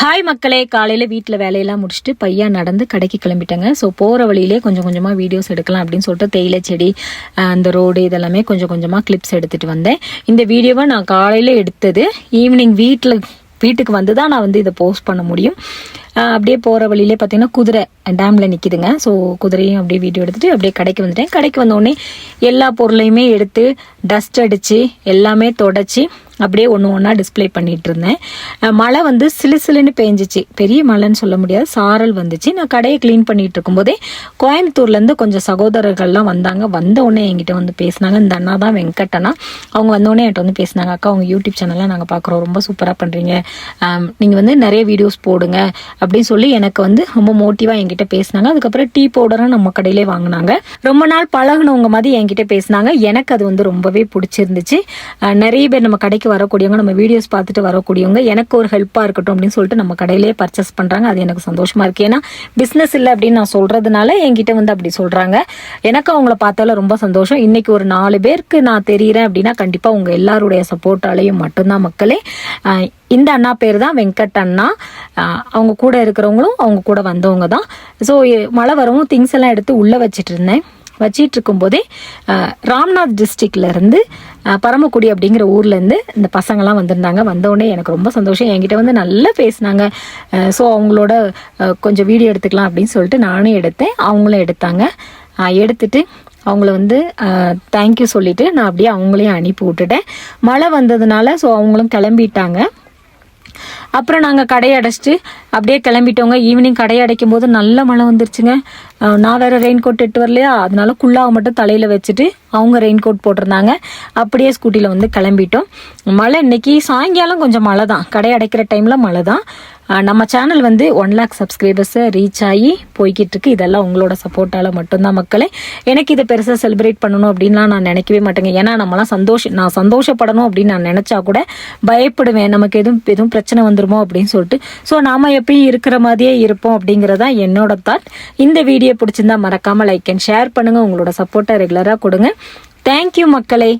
Hi மக்களே, காலையில் வீட்டில் வேலையெல்லாம் முடிச்சுட்டு பையா நடந்து கடைக்கு கிளம்பிட்டாங்க. ஸோ போகிற வழியிலே கொஞ்சம் கொஞ்சமாக வீடியோஸ் எடுக்கலாம் அப்படின்னு சொல்லிட்டு தேயிலை செடி, அந்த ரோடு இதெல்லாமே கொஞ்சம் கொஞ்சமாக கிளிப்ஸ் எடுத்துகிட்டு வந்தேன். இந்த வீடியோவை நான் காலையில் எடுத்தது. ஈவினிங் வீட்டுக்கு வந்து தான் நான் இதை போஸ்ட் பண்ண முடியும். அப்படியே போகிற வழியிலே பார்த்தீங்கன்னா குதிரை டேமில் நிற்கிதுங்க. ஸோ குதிரையும் அப்படியே வீடியோ எடுத்துகிட்டு அப்படியே கடைக்கு வந்துட்டேன். கடைக்கு வந்தோடனே எல்லா பொருளையுமே எடுத்து டஸ்ட் அடித்து எல்லாமே தொடச்சி அப்படியே ஒன்றா டிஸ்பிளே பண்ணிட்டு இருந்தேன். மழை சிலுசிலுன்னு பெஞ்சிச்சு. பெரிய மழைன்னு சொல்ல முடியாது, சாரல் வந்துச்சு. நான் கடையை க்ளீன் பண்ணிட்டு இருக்கும்போதே கோயம்புத்தூர்லேருந்து கொஞ்சம் சகோதரர்கள்லாம் வந்தாங்க. வந்தோடனே என்கிட்ட பேசினாங்க. இந்த அண்ணா தான் வெங்கட்டண்ணா. அவங்க வந்தோடனே என்கிட்ட பேசினாங்க, அக்கா அவங்க யூடியூப் சேனல்லாம் நாங்கள் பார்க்குறோம், ரொம்ப சூப்பராக பண்ணுறீங்க, நீங்கள் நிறைய வீடியோஸ் போடுங்க அப்படின்னு சொல்லி எனக்கு ரொம்ப மோட்டிவாக என்கிட்ட பேசினாங்க. அதுக்கப்புறம் டீ பவுடரும் நம்ம கடையிலே வாங்கினாங்க. ரொம்ப நாள் பழகினவங்க மாதிரி என்கிட்ட பேசினாங்க. எனக்கு அது ரொம்பவே பிடிச்சிருந்துச்சு. நிறைய பேர் நம்ம கடைக்கு வரக்கூடியவங்க, நம்ம வீடியோஸ் பார்த்துட்டு வரக்கூடியவங்க எனக்கு ஒரு ஹெல்ப்பாக இருக்கட்டும் அப்படின்னு சொல்லிட்டு நம்ம கடையிலேயே பர்ச்சேஸ் பண்ணுறாங்க. அது எனக்கு சந்தோஷமா இருக்கு. ஏன்னா பிஸ்னஸ் இல்லை அப்படின்னு நான் சொல்றதுனால என்கிட்ட அப்படி சொல்றாங்க. எனக்கு அவங்கள பார்த்தால ரொம்ப சந்தோஷம். இன்னைக்கு ஒரு 4 பேருக்கு நான் தெரிகிறேன் அப்படின்னா கண்டிப்பாக உங்க எல்லாருடைய சப்போர்ட்டாலையும் மட்டும்தான் மக்களே. இந்த அண்ணா பேர் தான் வெங்கட் அண்ணா. அவங்க கூட இருக்கிறவங்களும் அவங்க கூட வந்தவங்க தான். ஸோ மழை வரவும் திங்ஸ் எல்லாம் எடுத்து உள்ளே வச்சிட்டு இருந்தேன். வச்சிட்டு இருக்கும்போதே ராம்நாத் டிஸ்ட்ரிக்ட்ல இருந்து பரமக்குடி அப்படிங்கிற ஊர்ல இருந்து இந்த பசங்கள்லாம் வந்திருந்தாங்க. வந்தோடனே எனக்கு ரொம்ப சந்தோஷம். என்கிட்ட நல்லா பேசினாங்க. ஸோ அவங்களோட கொஞ்சம் வீடியோ எடுத்துக்கலாம் அப்படின்னு சொல்லிட்டு நானும் எடுத்தேன், அவங்களும் எடுத்தாங்க. எடுத்துட்டு அவங்கள தேங்க்யூ சொல்லிட்டு நான் அப்படியே அவங்களையும் அனுப்பி விட்டுட்டேன். மழை வந்ததுனால ஸோ அவங்களும் கிளம்பிட்டாங்க. அப்புறம் நாங்கள் கடையை அடைச்சிட்டு அப்படியே கிளம்பிட்டோங்க. ஈவினிங் கடையை அடைக்கும் போது நல்ல மழை வந்துருச்சுங்க. நான் வேற ரெயின் கோட் இட்டு வரலையா, அதனால குள்ளாவை மட்டும் தலையில வச்சுட்டு அவங்க ரெயின் கோட் போட்டிருந்தாங்க. அப்படியே ஸ்கூட்டியில கிளம்பிட்டோம். மழை இன்னைக்கு சாயங்காலம் கொஞ்சம் மழை தான், கடை அடைக்கிற டைம்ல மழை தான். நம்ம சேனல் 1 lakh சப்ஸ்கிரைபர்ஸை ரீச் ஆகி போய்கிட்டு இருக்கு. இதெல்லாம் உங்களோட சப்போர்ட்டால மட்டும்தான் மக்களே. எனக்கு இதை பெருசாக செலிப்ரேட் பண்ணணும் அப்படின்லாம் நான் நினைக்கவே மாட்டேங்க. ஏன்னா நம்மளாம் நான் சந்தோஷப்படணும் அப்படின்னு நான் நினைச்சா கூட பயப்படுவேன், நமக்கு எதுவும் பிரச்சனை வந்துருமோ அப்படின்னு சொல்லிட்டு. ஸோ நாம எப்பயும் இருக்கிற மாதிரியே இருப்போம் அப்படிங்கிறதான் என்னோட தாட். இந்த வீடியோ பிடிச்சிருந்தா மறக்காம லைக் அண்ட் ஷேர் பண்ணுங்க. உங்களோட சப்போர்ட்டை ரெகுலராக கொடுங்க. தேங்க்யூ மக்களே.